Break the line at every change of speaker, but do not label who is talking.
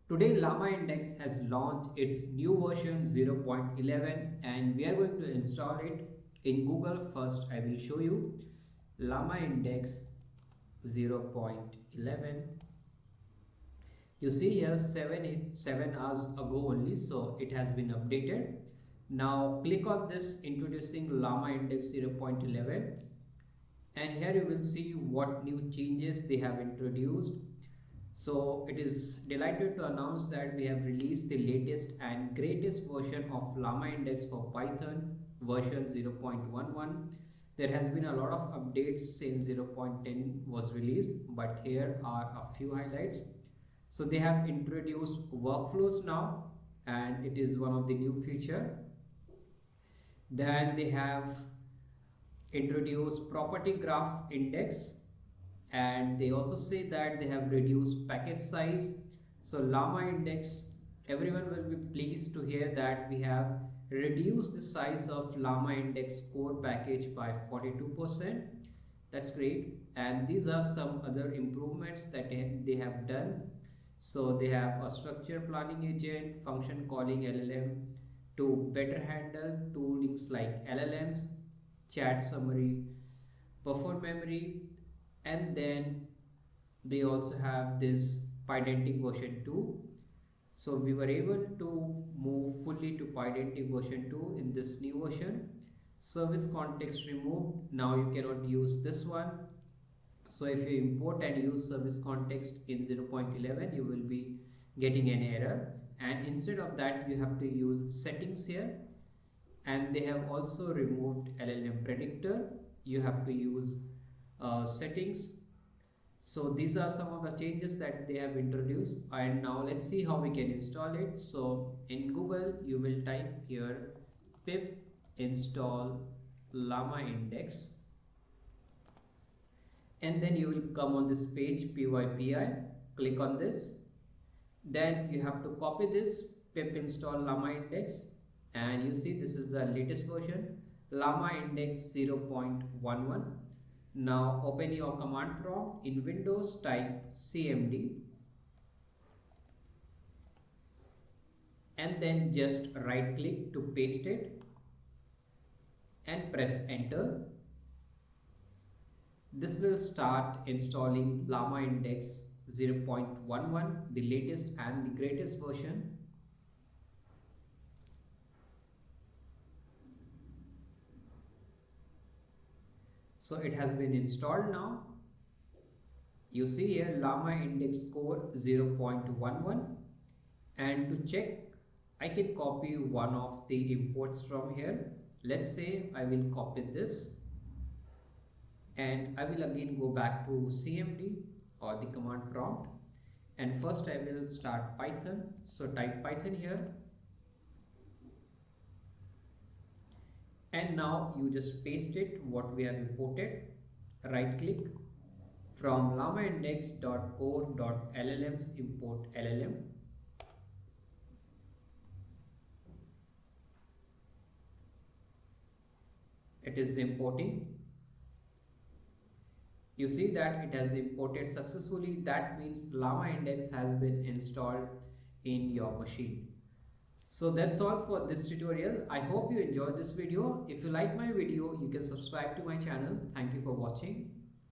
Today LlamaIndex has launched its new version 0.11 and we are going to install it in Google. First I will show you LlamaIndex 0.11. You see here 7 hours ago only, so it has been updated. Now click on this introducing LlamaIndex 0.11 and here you will see what new changes they have introduced. So it is delighted to announce that we have released the latest and greatest version of LlamaIndex for Python version 0.11. There has been a lot of updates since 0.10 was released, but here are a few highlights. So they have introduced workflows now and it is one of the new feature. Then they have introduced property graph index, and they also say that they have reduced package size. So LlamaIndex, everyone will be pleased to hear that we have reduced the size of LlamaIndex core package by 42%. That's great. And these are some other improvements that they have done. So they have a structure planning agent, function calling LLM to better handle toolings like LLMs, chat summary, buffer memory, and then they also have this Pydantic version 2. So we were able to move fully to Pydantic version 2 in this new version. Service context removed. Now you cannot use this one. So if you import and use service context in 0.11, you will be getting an error. And instead of that, you have to use settings here. And they have also removed LLM predictor. You have to use settings. So these are some of the changes that they have introduced, and now let's see how we can install it. So in Google you will type here pip install LlamaIndex, and then you will come on this page pypi. Click on this, then you have to copy this pip install LlamaIndex, and you see this is the latest version LlamaIndex 0.11. Now open your command prompt. In Windows type cmd and then just right click to paste it and press enter. This will start installing LlamaIndex 0.11, the latest and the greatest version. So it has been installed now. You see here LlamaIndex core 0.11, and to check I can copy one of the imports from here. Let's say I will copy this and I will again go back to cmd or the command prompt, and first I will start Python. So type Python here, and now you just paste it what we have imported. Right click from llamaindex.core.llms import LLM. It is importing. You see that it has imported successfully. That means LlamaIndex has been installed in your machine. So that's all for this tutorial. I hope you enjoyed this video. If you like my video, you can subscribe to my channel. Thank you for watching.